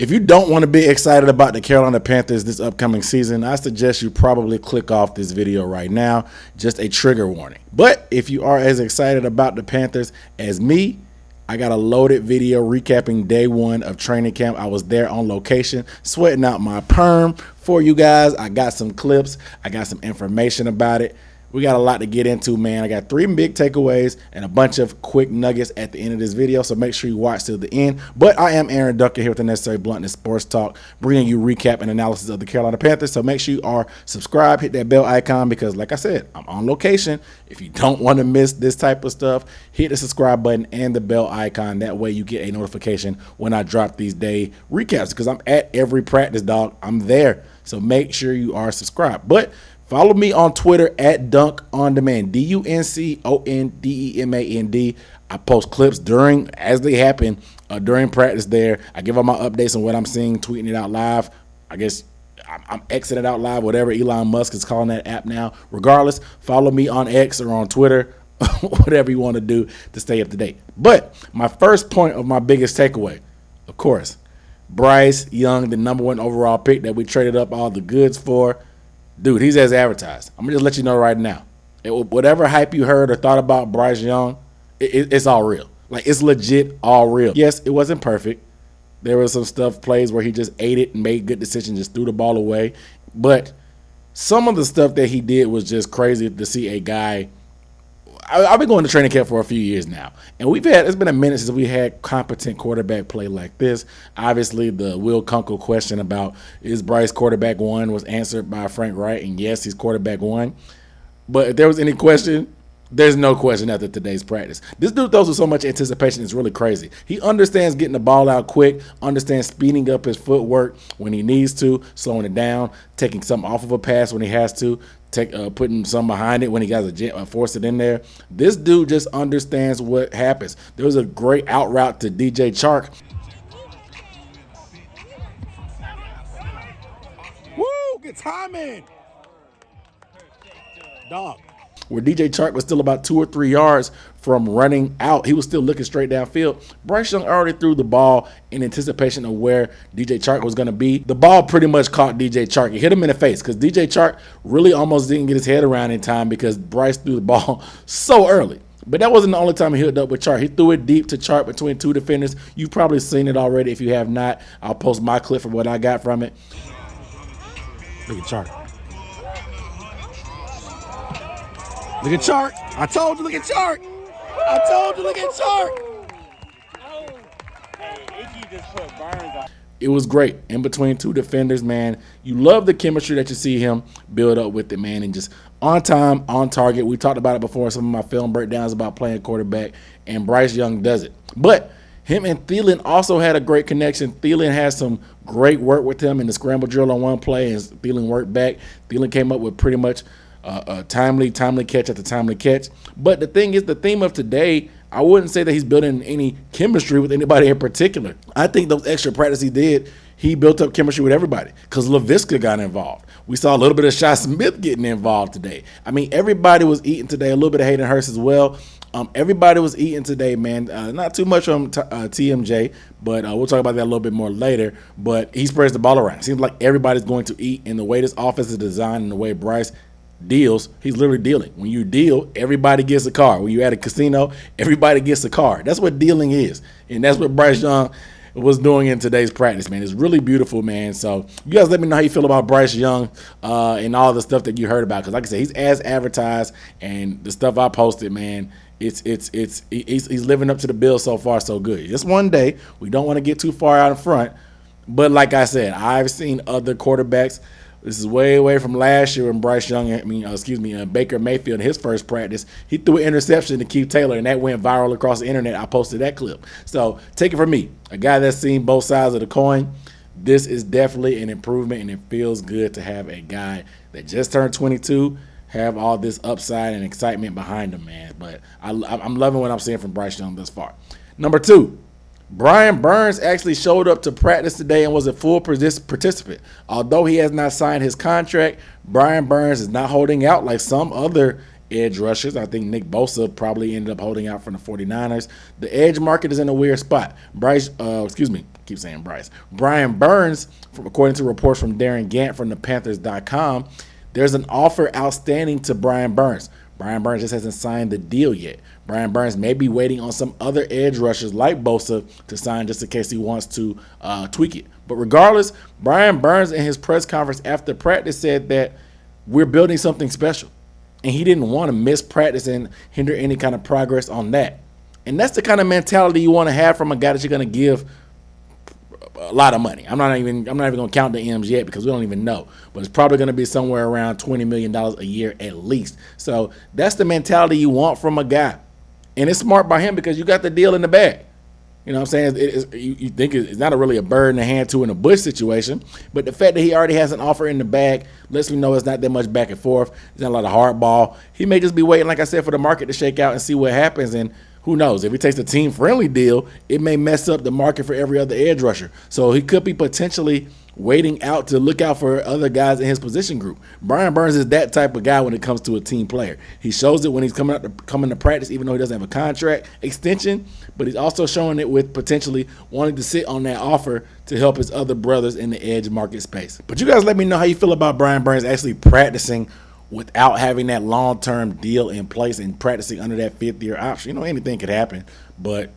If you don't want to be excited about the Carolina Panthers this upcoming season, I suggest you probably click off this video right now. Just a trigger warning. But if you are as excited about the Panthers as me, I got a loaded video recapping day one of training camp. I was there on location, sweating out my perm for you guys. I got some clips. I got some information about it. We got a lot to get into, man. I got 3 big takeaways and a bunch of quick nuggets at the end of this video, so make sure you watch till the end. But I am Aaron Duncan here with the Necessary Bluntness Sports Talk, bringing you recap and analysis of the Carolina Panthers. So make sure you are subscribed, hit that bell icon, because like I said, I'm on location. If you don't want to miss this type of stuff, hit the subscribe button and the bell icon. That way you get a notification when I drop these day recaps, because I'm at every practice, dog. I'm there. So make sure you are subscribed. But follow me on Twitter at DunkOnDemand, DUNCONDEMAND. I post clips as they happen during practice there. I give all my updates on what I'm seeing, tweeting it out live. I guess I'm Xing it out live, whatever Elon Musk is calling that app now. Regardless, follow me on X or on Twitter, whatever you want to do to stay up to date. But my first point of my biggest takeaway, of course, Bryce Young, the #1 overall pick that we traded up all the goods for. Dude, he's as advertised. I'm going to just let you know right now. Whatever hype you heard or thought about Bryce Young, it's all real. Like, it's legit all real. Yes, it wasn't perfect. There was some plays where he just ate it and made good decisions, just threw the ball away. But some of the stuff that he did was just crazy to see a guy. I've been going to training camp for a few years now, and it's been a minute since we had competent quarterback play like this. Obviously, the Will Kunkel question about is Bryce quarterback one was answered by Frank Reich, and yes, he's quarterback one. But if there was any question, there's no question after today's practice. This dude throws with so much anticipation, it's really crazy. He understands getting the ball out quick, understands speeding up his footwork when he needs to, slowing it down, taking something off of a pass when he has to, putting some behind it when he got to force it in there. This dude just understands what happens. There was a great out route to DJ Chark. Woo, good timing. Dog. Where DJ Chark was still about 2 or 3 yards from running out. He was still looking straight downfield. Bryce Young already threw the ball in anticipation of where DJ Chark was going to be. The ball pretty much caught DJ Chark. It hit him in the face because DJ Chark really almost didn't get his head around in time because Bryce threw the ball so early. But that wasn't the only time he hooked up with Chark. He threw it deep to Chark between 2 defenders. You've probably seen it already. If you have not, I'll post my clip from what I got from it. Look at Chark. Look at Chark. I told you, look at Chark. I told you, look at Chark. It was great. In between 2 defenders, man. You love the chemistry that you see him build up with it, man. And just on time, on target. We talked about it before in some of my film breakdowns about playing quarterback. And Bryce Young does it. But him and Thielen also had a great connection. Thielen had some great work with him in the scramble drill on one play. And Thielen worked back. Thielen came up with pretty much a timely catch after timely catch. But the thing is, the theme of today, I wouldn't say that he's building any chemistry with anybody in particular. I think those extra practice he did, he built up chemistry with everybody because LaVisca got involved. We saw a little bit of Shy Smith getting involved today. I mean, everybody was eating today, a little bit of Hayden Hurst as well. Everybody was eating today, man. Not too much from TMJ, but we'll talk about that a little bit more later. But he spreads the ball around. It seems like everybody's going to eat, and the way this offense is designed and the way Bryce deals, he's literally dealing. When you deal, everybody gets a car. When you're at a casino, everybody gets a car. That's what dealing is. And that's what Bryce Young was doing in today's practice, man. It's really beautiful, man. So you guys let me know how you feel about Bryce Young and all the stuff that you heard about. Because like I said, he's as advertised, and the stuff I posted, man, he's living up to the bill so far, so good. Just one day. We don't want to get too far out in front. But like I said, I've seen other quarterbacks. This is way away from last year when Bryce Young, Baker Mayfield in his first practice, he threw an interception to Keith Taylor, and that went viral across the internet. I posted that clip. So take it from me, a guy that's seen both sides of the coin. This is definitely an improvement, and it feels good to have a guy that just turned 22 have all this upside and excitement behind him, man. But I'm loving what I'm seeing from Bryce Young thus far. Number 2. Brian Burns actually showed up to practice today and was a full participant. Although he has not signed his contract, Brian Burns is not holding out like some other edge rushers. I think Nick Bosa probably ended up holding out from the 49ers. The edge market is in a weird spot. Keep saying Bryce. Brian Burns, according to reports from Darren Gant from the Panthers.com, there's an offer outstanding to Brian Burns. Brian Burns just hasn't signed the deal yet. Brian Burns may be waiting on some other edge rushers like Bosa to sign just in case he wants to tweak it. But regardless, Brian Burns in his press conference after practice said that we're building something special. And he didn't want to miss practice and hinder any kind of progress on that. And that's the kind of mentality you want to have from a guy that you're going to give a lot of money. I'm not even going to count the M's yet because we don't even know. But it's probably going to be somewhere around $20 million a year at least. So that's the mentality you want from a guy. And it's smart by him because you got the deal in the bag. You know what I'm saying? You think it's not really a bird in the hand, two in the bush situation. But the fact that he already has an offer in the bag lets me know it's not that much back and forth. There's not a lot of hardball. He may just be waiting, like I said, for the market to shake out and see what happens. And who knows? If he takes a team-friendly deal, it may mess up the market for every other edge rusher. So he could be potentially waiting out to look out for other guys in his position group. Brian Burns is that type of guy when it comes to a team player. He shows it when he's coming to practice, even though he doesn't have a contract extension, but he's also showing it with potentially wanting to sit on that offer to help his other brothers in the edge market space. But you guys let me know how you feel about Brian Burns actually practicing without having that long-term deal in place and practicing under that fifth-year option. You know, anything could happen, but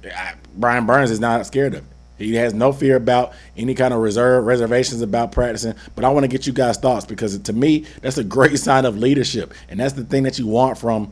Brian Burns is not scared of it. He has no fear about any kind of reservations about practicing. But I want to get you guys' thoughts because, to me, that's a great sign of leadership. And that's the thing that you want from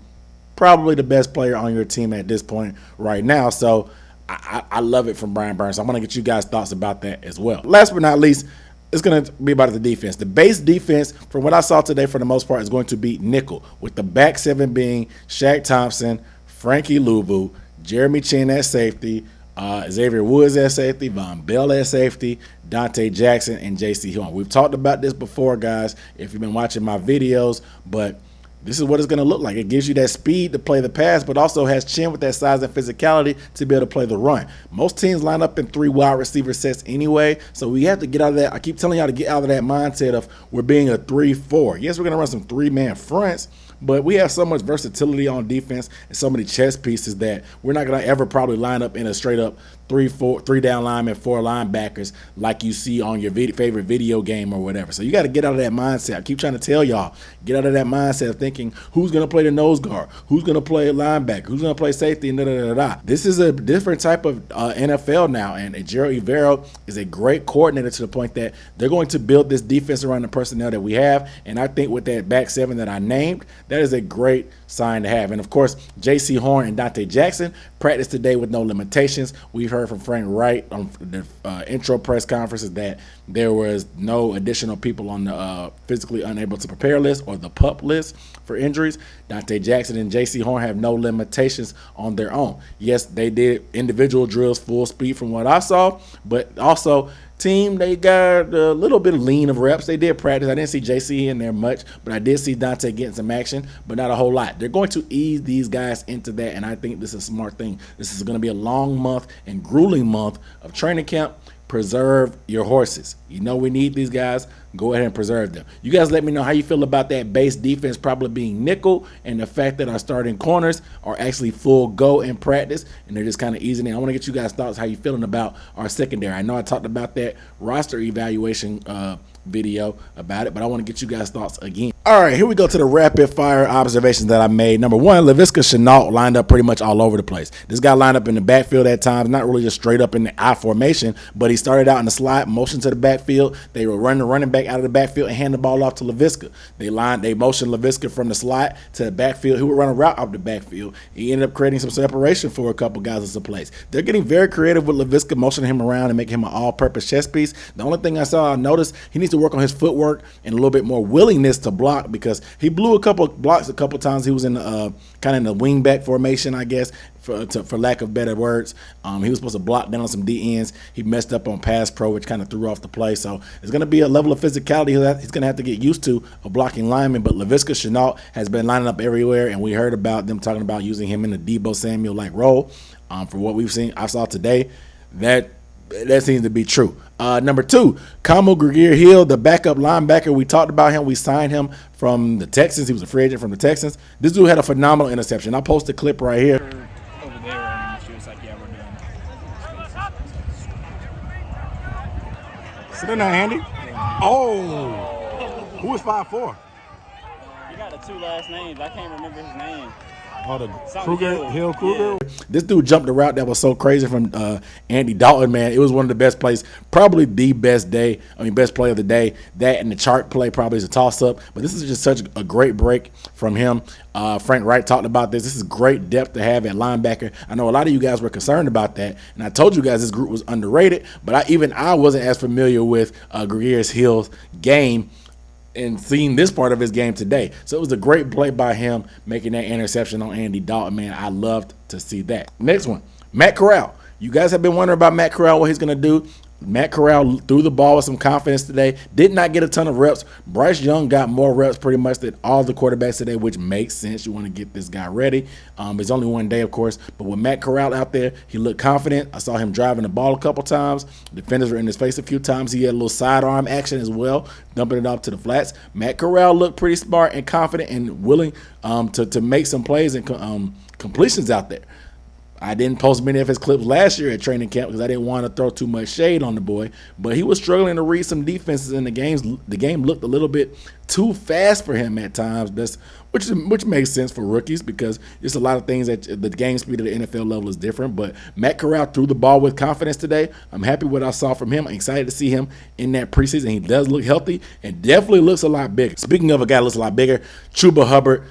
probably the best player on your team at this point right now. So I love it from Brian Burns. So I want to get you guys' thoughts about that as well. Last but not least, it's going to be about the defense. The base defense, from what I saw today, for the most part, is going to be nickel, with the back seven being Shaq Thompson, Frankie Louvu, Jeremy Chin at safety, Xavier Woods at safety, Von Bell at safety, Dante Jackson, and J.C. Horn. We've talked about this before, guys, if you've been watching my videos, but this is what it's going to look like. It gives you that speed to play the pass, but also has Chin with that size and physicality to be able to play the run. Most teams line up in 3 wide receiver sets anyway, so we have to get out of that. I keep telling y'all to get out of that mindset of we're being a 3-4. Yes, we're going to run some 3-man fronts, but we have so much versatility on defense and so many chess pieces that we're not going to ever probably line up in a straight-up 3 down linemen, 4 linebackers like you see on your favorite video game or whatever. So you got to get out of that mindset. I keep trying to tell y'all, get out of that mindset of thinking who's going to play the nose guard, who's going to play linebacker, who's going to play safety, and da-da-da-da. This is a different type of NFL now, and Ejiro Evero is a great coordinator to the point that they're going to build this defense around the personnel that we have, and I think with that back seven that I named, that is a great sign to have. And, of course, J.C. Horn and Dante Jackson practiced today with no limitations. We've heard from Frank Reich on the intro press conferences that there was no additional people on the physically unable to prepare list or the PUP list for injuries. Dante Jackson and J.C. Horn have no limitations on their own. Yes, they did individual drills full speed from what I saw, but also team, they got a little bit of lean of reps. They did practice. I didn't see JC in there much, but I did see Dante getting some action, but not a whole lot. They're going to ease these guys into that, and I think this is a smart thing. This is going to be a long month and grueling month of training camp. Preserve your horses. You know we need these guys. Go ahead and preserve them. You guys let me know how you feel about that base defense probably being nickel and the fact that our starting corners are actually full go in practice and they're just kind of easing in. I want to get you guys' thoughts how you feeling about our secondary. I know I talked about that roster evaluation video about it, but I want to get you guys' thoughts again. All right, here we go to the rapid fire observations that I made. Number one, Laviska Shenault lined up pretty much all over the place. This guy lined up in the backfield at times, not really just straight up in the I formation, but he started out in the slot, motion to the backfield. They were running the running back out of the backfield and hand the ball off to Laviska. They motioned Laviska from the slot to the backfield. He would run a route off the backfield. He ended up creating some separation for a couple guys in some place. They're getting very creative with Laviska, motioning him around and making him an all-purpose chess piece. The only thing I noticed, he needs to work on his footwork and a little bit more willingness to block, because he blew a couple blocks a couple times. He was in the kind of in the wingback formation, I guess, for lack of better words. He was supposed to block down some D ends. He messed up on pass pro, which kind of threw off the play. So it's going to be a level of physicality he's going to have to get used to of blocking linemen. But Laviska Shenault has been lining up everywhere, and we heard about them talking about using him in the Deebo Samuel-like role. For what we've seen, I saw today that That seems to be true. Number 2, Kamu Gregier-Hill, the backup linebacker. We talked about him. We signed him from the Texans. He was a free agent from the Texans. This dude had a phenomenal interception. I'll post a clip right here. Over there, and she was like, "Yeah, we're done." Sit in there, Andy. Oh, who is 5'4"? He got the 2 last names. I can't remember his name. Oh, the Something Hill Kruger. Yeah. This dude jumped a route that was so crazy from Andy Dalton, man. It was one of the best plays, probably the best best play of the day. That and the chart play probably is a toss-up, but this is just such a great break from him. Frank Reich talked about this. This is great depth to have at linebacker. I know a lot of you guys were concerned about that, and I told you guys this group was underrated, but I wasn't as familiar with Gregier-Hill's game and seeing this part of his game today. So it was a great play by him making that interception on Andy Dalton, man. I loved to see that. Next one, Matt Corral. You guys have been wondering about Matt Corral, what he's going to do. Matt Corral threw the ball with some confidence today. Did not get a ton of reps. Bryce Young got more reps pretty much than all the quarterbacks today, which makes sense. You want to get this guy ready. It's only one day, of course. But with Matt Corral out there, he looked confident. I saw him driving the ball a couple times. Defenders were in his face a few times. He had a little sidearm action as well, dumping it off to the flats. Matt Corral looked pretty smart and confident and willing to make some plays and completions out there. I didn't post many of his clips last year at training camp because I didn't want to throw too much shade on the boy. But he was struggling to read some defenses in the games. The game looked a little bit too fast for him at times, which makes sense for rookies because there's a lot of things that the game speed of the NFL level is different. But Matt Corral threw the ball with confidence today. I'm happy with what I saw from him. I'm excited to see him in that preseason. He does look healthy and definitely looks a lot bigger. Speaking of a guy that looks a lot bigger, Chuba Hubbard.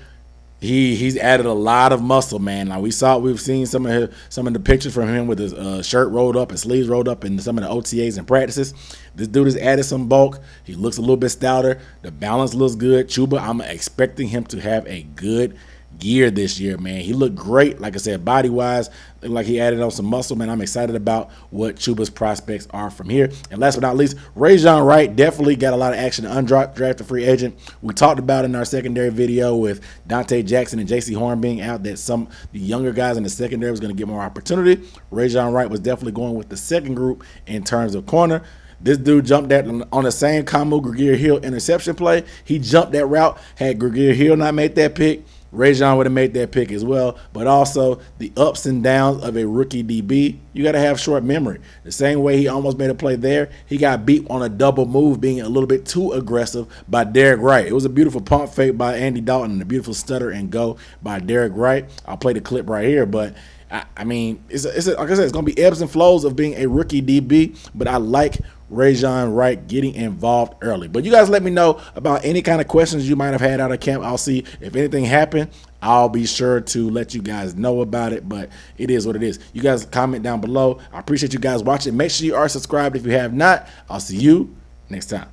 He's added a lot of muscle, man. Now we've seen some of the pictures from him with his shirt rolled up and sleeves rolled up in some of the OTAs and practices. This dude has added some bulk. He looks a little bit stouter. The balance looks good. Chuba, I'm expecting him to have a good year this year, man. He looked great, like I said, body-wise. Looked like he added on some muscle, man. I'm excited about what Chuba's prospects are from here. And last but not least, Rajon Wright definitely got a lot of action. Undrafted free agent. We talked about in our secondary video with Dante Jackson and J.C. Horn being out that the younger guys in the secondary was going to get more opportunity. Rajon Wright was definitely going with the second group in terms of corner. This dude jumped that on the same Kamu Gregier-Hill interception play. He jumped that route. Had Gregier-Hill not made that pick, Rajon would have made that pick as well. But also the ups and downs of a rookie DB, you got to have short memory. The same way he almost made a play there, he got beat on a double move being a little bit too aggressive by Derek Wright. It was a beautiful pump fake by Andy Dalton and a beautiful stutter and go by Derek Wright. I'll play the clip right here, but I mean, like I said, it's going to be ebbs and flows of being a rookie DB, but I like Rajon Wright getting involved early. But you guys let me know about any kind of questions you might have had out of camp. I'll see if anything happened. I'll be sure to let you guys know about it, but it is what it is. You guys comment down below. I appreciate you guys watching. Make sure you are subscribed if you have not. I'll see you next time.